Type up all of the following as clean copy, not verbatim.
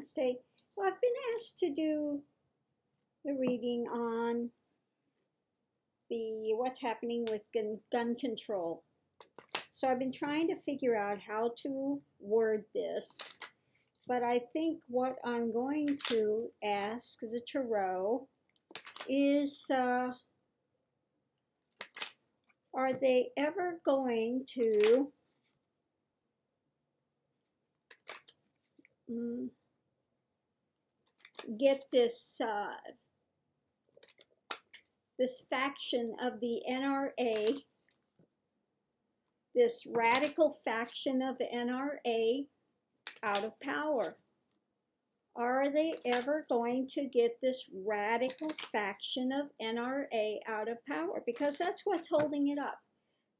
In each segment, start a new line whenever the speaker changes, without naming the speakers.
Namaste. Well, I've been asked to do the reading on what's happening with gun control. So I've been trying to figure out how to word this, but I think what I'm going to ask the Tarot is, are they ever going to get this this faction of the NRA, this radical faction of the NRA, out of power? Are they ever going to get this radical faction of NRA out of power? Because that's what's holding it up.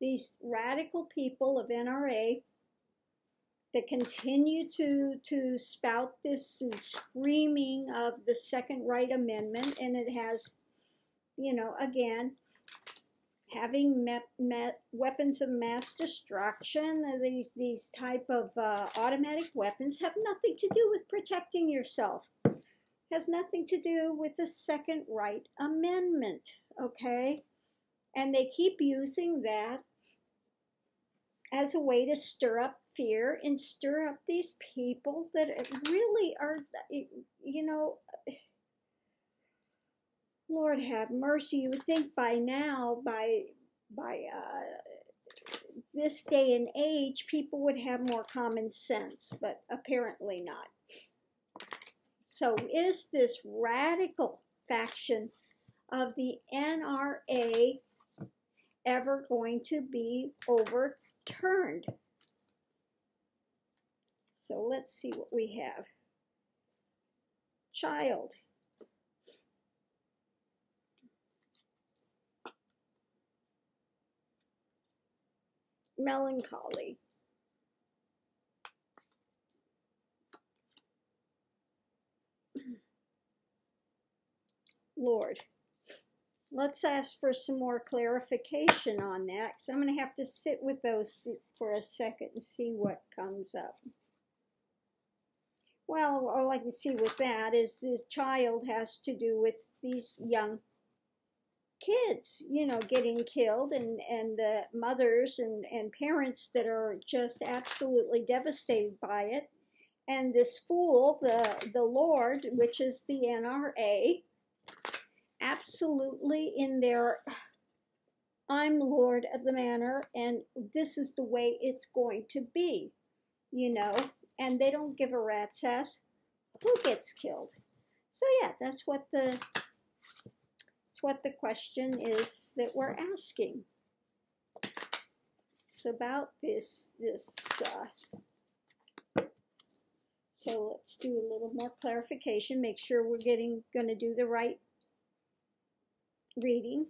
These radical people of NRA that continue to spout this screaming of the Second Right Amendment, and it has, you know, again, having weapons of mass destruction, these type of automatic weapons have nothing to do with protecting yourself. Has nothing to do with the Second Right Amendment, okay? And they keep using that as a way to stir up fear and stir up these people that really are, you know, Lord have mercy. You would think by now, by this day and age, people would have more common sense, but apparently not. So is this radical faction of the NRA ever going to be overturned? So let's see what we have. Child. Melancholy. Lord. Let's ask for some more clarification on that, because I'm going to have to sit with those for a second and see what comes up. Well, all I can see with that is this child has to do with these young kids, you know, getting killed, and the mothers and parents that are just absolutely devastated by it. And this fool, the Lord, which is the NRA, absolutely in their, I'm Lord of the Manor, and this is the way it's going to be, you know, and they don't give a rat's ass who gets killed. So yeah, that's what the question is that we're asking. It's about this so let's do a little more clarification, make sure we're going to do the right reading.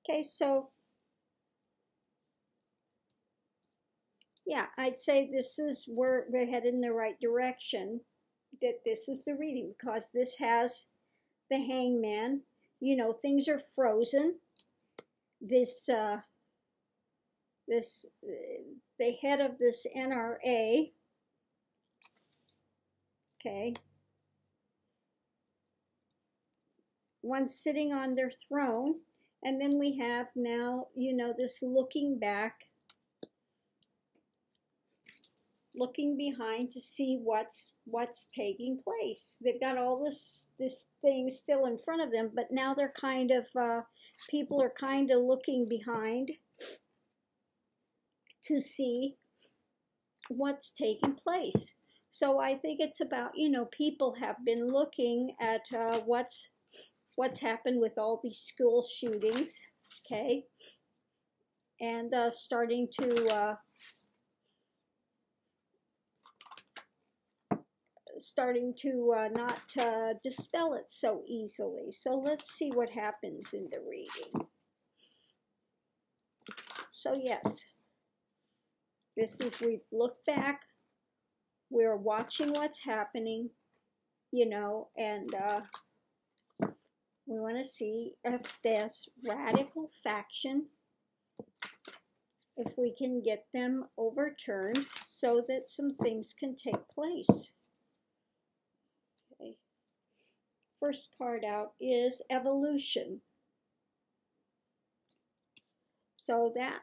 Okay, so yeah, I'd say this is we're headed in the right direction, that this is the reading, because this has the Hangman. You know, things are frozen. This the head of this NRA, okay, one's sitting on their throne, and then we have now, you know, this looking back, looking behind to see what's taking place. They've got all this thing still in front of them, but now they're kind of people are kind of looking behind to see what's taking place. So I think it's about, you know, people have been looking at what's happened with all these school shootings, okay, and starting to not dispel it so easily. So let's see what happens in the reading. So yes, this is, we've looked back, we're watching what's happening, you know, and We want to see if this radical faction, if we can get them overturned so that some things can take place. Okay. First card out is evolution. So that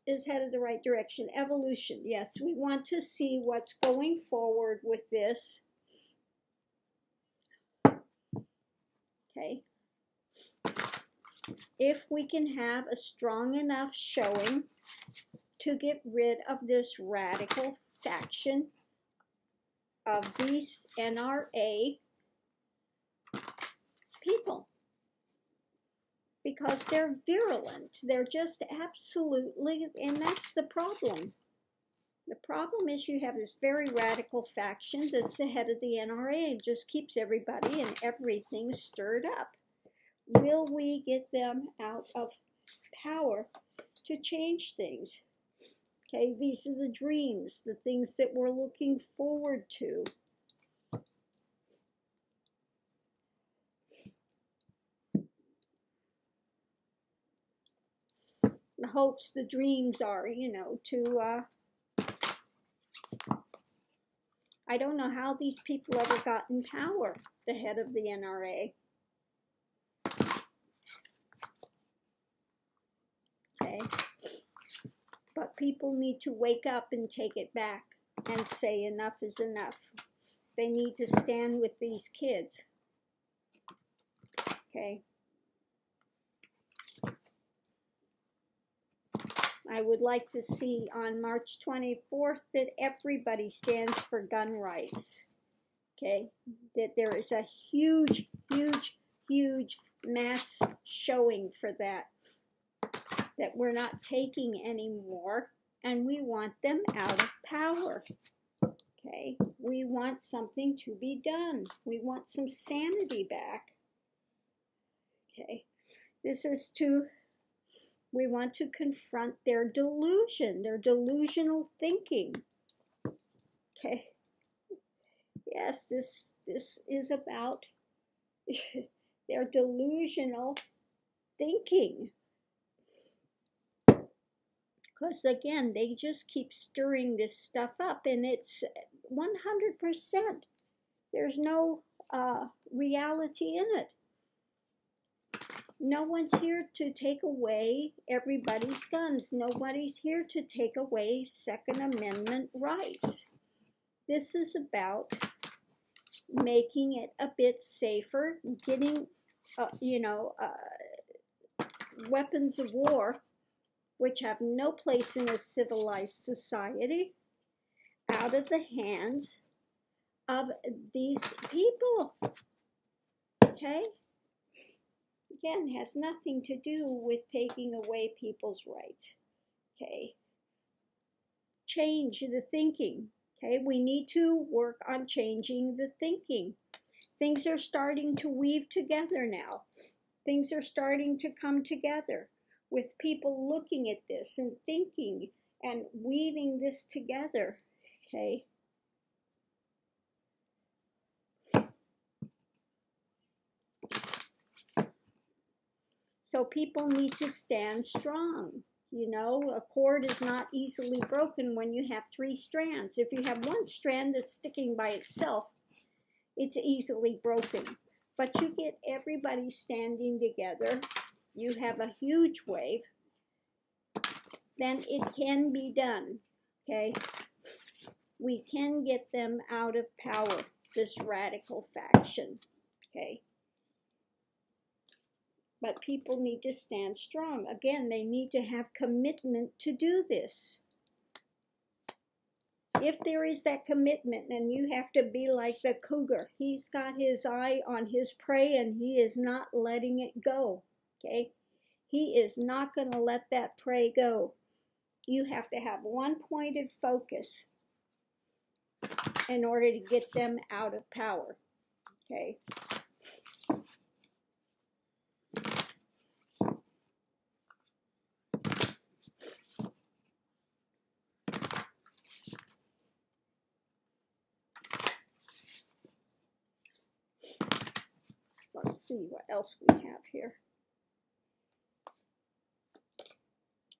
is headed the right direction. Evolution, yes, we want to see what's going forward with this. Okay. If we can have a strong enough showing to get rid of this radical faction of these NRA people, because they're virulent, they're just absolutely, and that's the problem. The problem is you have this very radical faction that's the head of the NRA and just keeps everybody and everything stirred up. Will we get them out of power to change things? Okay, these are the dreams, the things that we're looking forward to. The hopes, the dreams are, you know, to, I don't know how these people ever got in power, the head of the NRA. Okay. But people need to wake up and take it back and say enough is enough. They need to stand with these kids. Okay. I would like to see on March 24th that everybody stands for gun rights. Okay. That there is a huge, huge, huge mass showing for that. That we're not taking anymore, and we want them out of power. Okay, we want something to be done. We want some sanity back. Okay, this is to, we want to confront their delusion, their delusional thinking. Okay, yes, this is about their delusional thinking. Because again, they just keep stirring this stuff up, and it's 100%. There's no reality in it. No one's here to take away everybody's guns. Nobody's here to take away Second Amendment rights. This is about making it a bit safer, getting, weapons of war, which have no place in a civilized society, out of the hands of these people. Okay? Again, has nothing to do with taking away people's rights. Okay? Change the thinking. Okay? We need to work on changing the thinking. Things are starting to weave together now. Things are starting to come together, with people looking at this and thinking and weaving this together, okay? So people need to stand strong. You know, a cord is not easily broken when you have 3 strands. If you have 1 strand that's sticking by itself, it's easily broken. But you get everybody standing together, you have a huge wave, then it can be done, okay? We can get them out of power, this radical faction, okay? But people need to stand strong. Again, they need to have commitment to do this. If there is that commitment, and you have to be like the cougar, he's got his eye on his prey and he is not letting it go. Okay, he is not going to let that prey go. You have to have one pointed focus in order to get them out of power. Okay. Let's see what else we have here.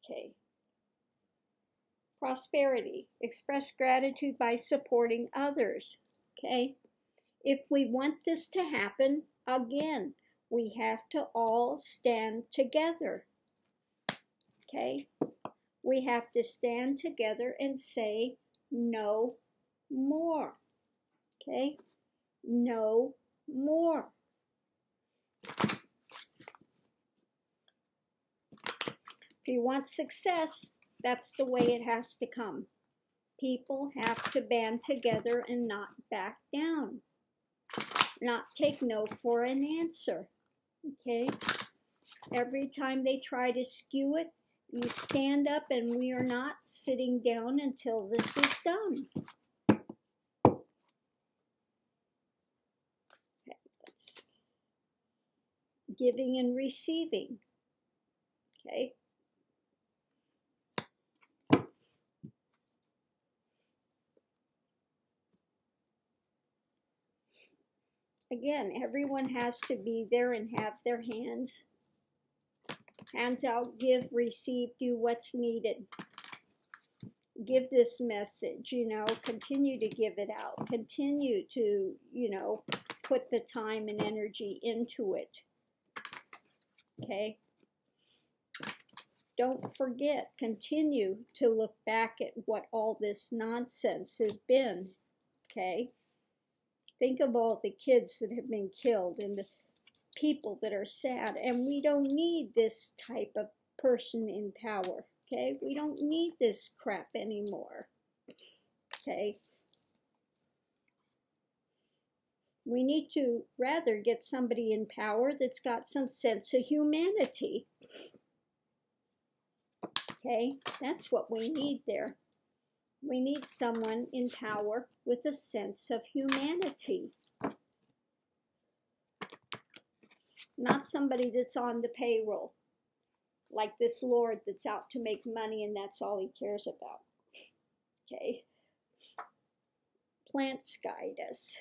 Okay. Prosperity. Express gratitude by supporting others. Okay. If we want this to happen, again, we have to all stand together. Okay. We have to stand together and say no more. Okay. No more. If you want success, that's the way it has to come. People have to band together and not back down. Not take no for an answer. Okay? Every time they try to skew it, you stand up, and we are not sitting down until this is done. Okay, let's see. Giving and receiving. Okay? Again, everyone has to be there and have their hands out, give, receive, do what's needed. Give this message, continue to give it out. Continue to, put the time and energy into it. Okay? Don't forget, continue to look back at what all this nonsense has been. Okay? Think of all the kids that have been killed and the people that are sad. And we don't need this type of person in power. Okay? We don't need this crap anymore. Okay? We need to rather get somebody in power that's got some sense of humanity. Okay? That's what we need there. We need someone in power with a sense of humanity. Not somebody that's on the payroll, like this Lord that's out to make money and that's all he cares about. Okay? Plants guide us.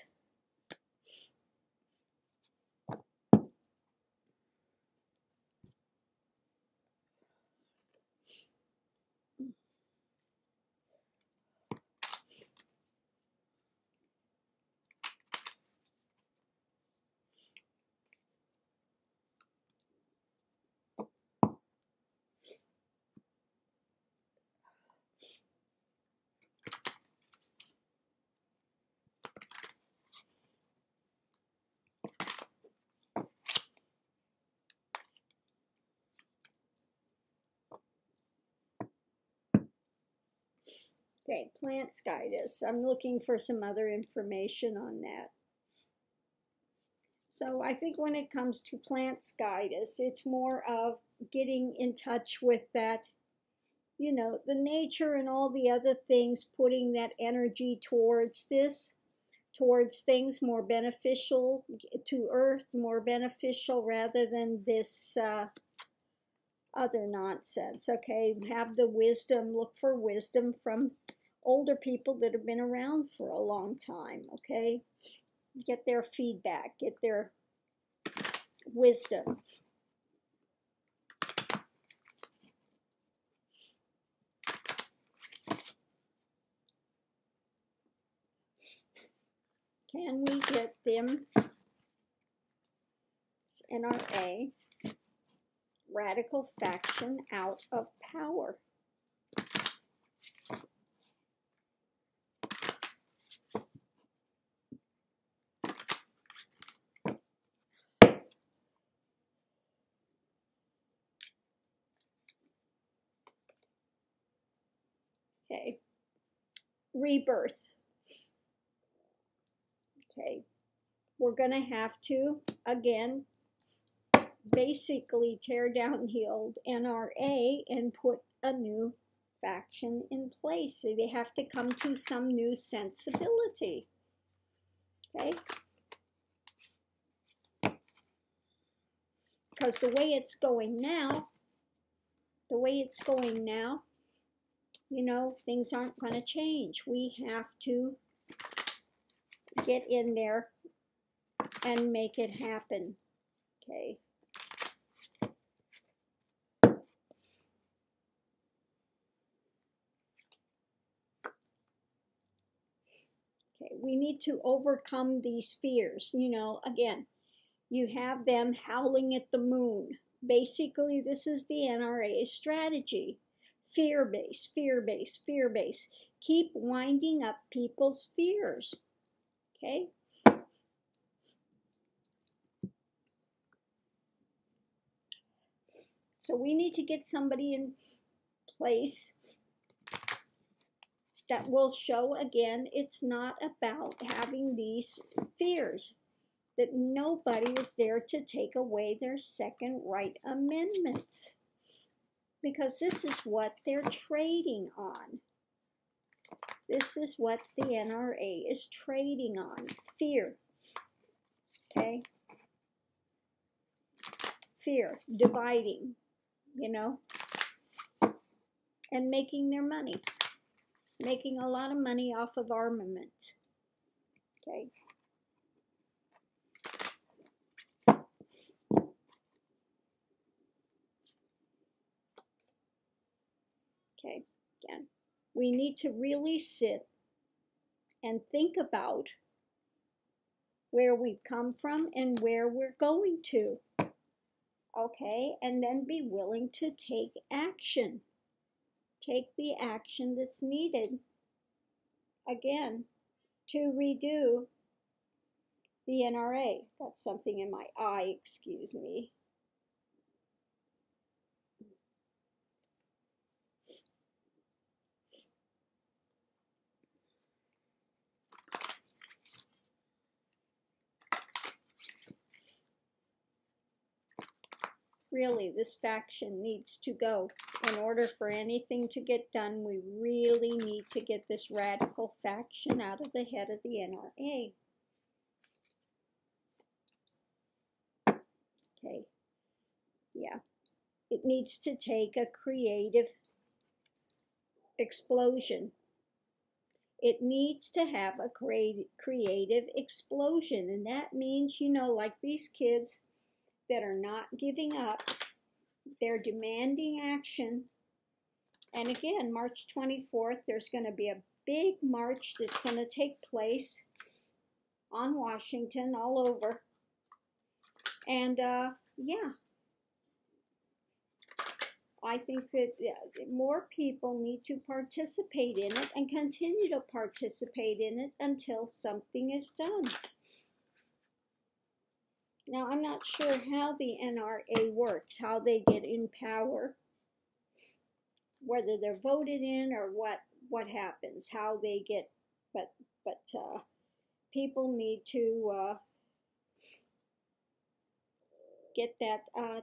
Okay, plants guide us. I'm looking for some other information on that. So I think when it comes to plants guide us, it's more of getting in touch with that, the nature and all the other things, putting that energy towards this, towards things more beneficial to Earth, more beneficial rather than this other nonsense. Okay, have the wisdom, look for wisdom from older people that have been around for a long time. Okay, get their feedback, get their wisdom. Can we get them, NRA, radical faction, out of power? Okay. Rebirth. Okay. We're going to have to, again, basically tear down the old NRA and put a new faction in place. So they have to come to some new sensibility. Okay? Because the way it's going now, things aren't going to change. We have to get in there and make it happen. Okay. Okay, we need to overcome these fears. You know, again, you have them howling at the moon. Basically, this is the NRA strategy. Fear-based, fear-based, fear-based. Keep winding up people's fears. Okay? So we need to get somebody in place that will show, again, it's not about having these fears, that nobody is there to take away their second right amendments, because this is what they're trading on. This is what the NRA is trading on, fear. Okay? Fear, dividing, you know, and making their money. Making a lot of money off of armament. Okay. Okay, again, we need to really sit and think about where we've come from and where we're going to. Okay, and then be willing to take action. Take the action that's needed, again, to redo the NRA. Got something in my eye, excuse me. Really, this faction needs to go. In order for anything to get done, we really need to get this radical faction out of the head of the NRA. Okay. Yeah. It needs to take a creative explosion. It needs to have a creative explosion. And that means, you know, like these kids that are not giving up, they're demanding action. And again, March 24th, there's going to be a big march that's going to take place on Washington, all over. And yeah, I think that more people need to participate in it and continue to participate in it until something is done. Now, I'm not sure how the NRA works, how they get in power, whether they're voted in or what happens, how they get, but people need to get that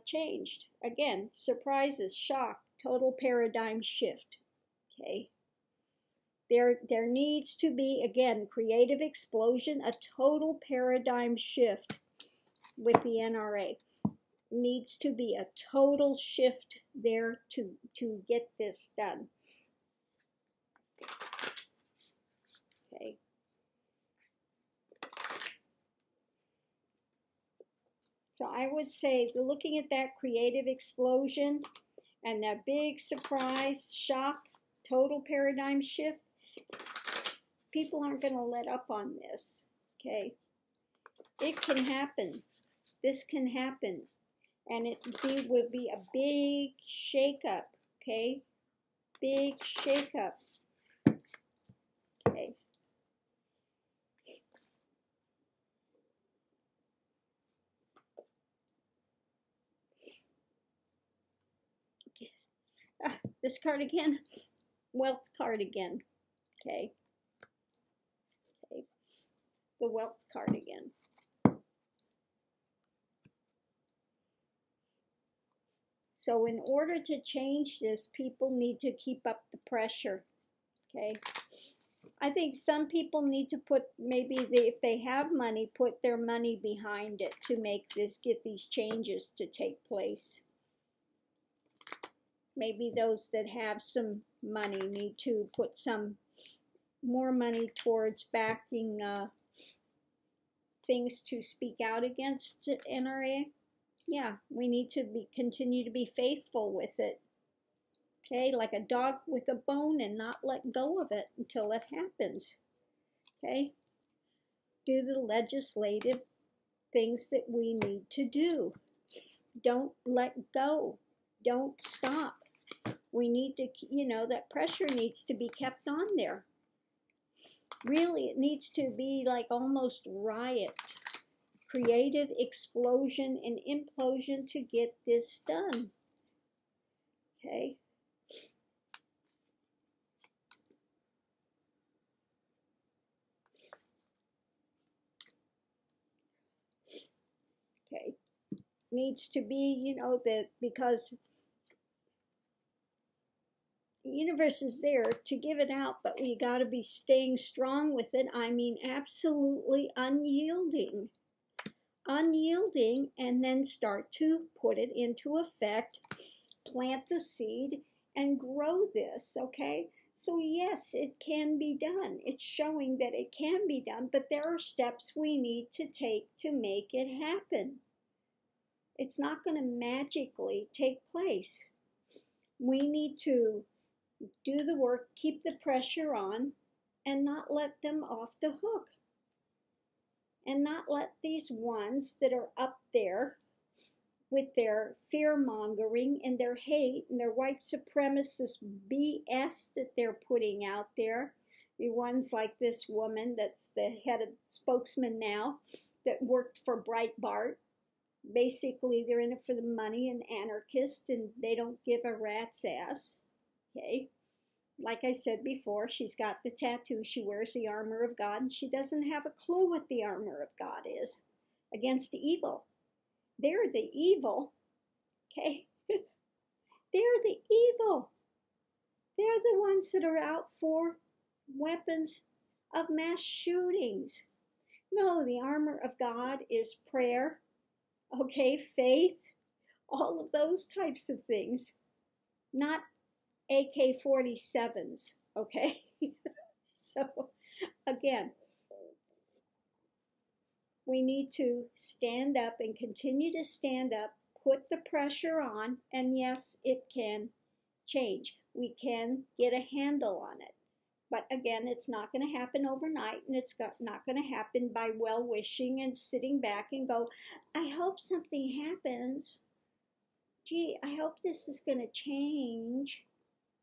changed. Again, surprises, shock, total paradigm shift. Okay. There needs to be, again, creative explosion, a total paradigm shift with the NRA. Needs to be a total shift there to get this done. Okay. So I would say, looking at that creative explosion and that big surprise, shock, total paradigm shift, people aren't going to let up on this. Okay. It can happen. This can happen. And it will be a big shakeup, okay? Big shakeup. Okay. This card again. Wealth card again. Okay. Okay. The wealth card again. So in order to change this, people need to keep up the pressure, okay? I think some people need to put, maybe if they have money, put their money behind it to make this, get these changes to take place. Maybe those that have some money need to put some more money towards backing things to speak out against NRA. Yeah, we need to continue to be faithful with it. Okay, like a dog with a bone, and not let go of it until it happens. Okay, do the legislative things that we need to do. Don't let go. Don't stop. We need to, that pressure needs to be kept on there. Really, it needs to be like almost riot, creative explosion and implosion to get this done. Okay. Okay. Needs to be, that because the universe is there to give it out, but we got to be staying strong with it. I mean, absolutely unyielding. Unyielding, and then start to put it into effect, plant the seed, and grow this, okay? So yes, it can be done. It's showing that it can be done, but there are steps we need to take to make it happen. It's not going to magically take place. We need to do the work, keep the pressure on, and not let them off the hook. And not let these ones that are up there with their fear-mongering and their hate and their white supremacist BS that they're putting out there, the ones like this woman that's the head of spokesman now that worked for Breitbart. Basically, they're in it for the money and anarchist, and they don't give a rat's ass. Okay? Like I said before, she's got the tattoo. She wears the armor of God, and she doesn't have a clue what the armor of God is against evil. They're the evil, okay? They're the evil. They're the ones that are out for weapons of mass shootings. No, the armor of God is prayer, okay, faith, all of those types of things, not AK-47s, okay? So, again, we need to stand up and continue to stand up, put the pressure on, and yes, it can change. We can get a handle on it. But again, it's not going to happen overnight, and it's not going to happen by well-wishing and sitting back and go, I hope something happens. Gee, I hope this is going to change.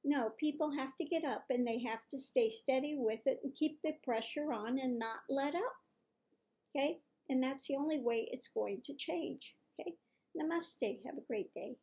No, people have to get up, and they have to stay steady with it and keep the pressure on and not let up. Okay? And that's the only way it's going to change. Okay? Namaste. Have a great day.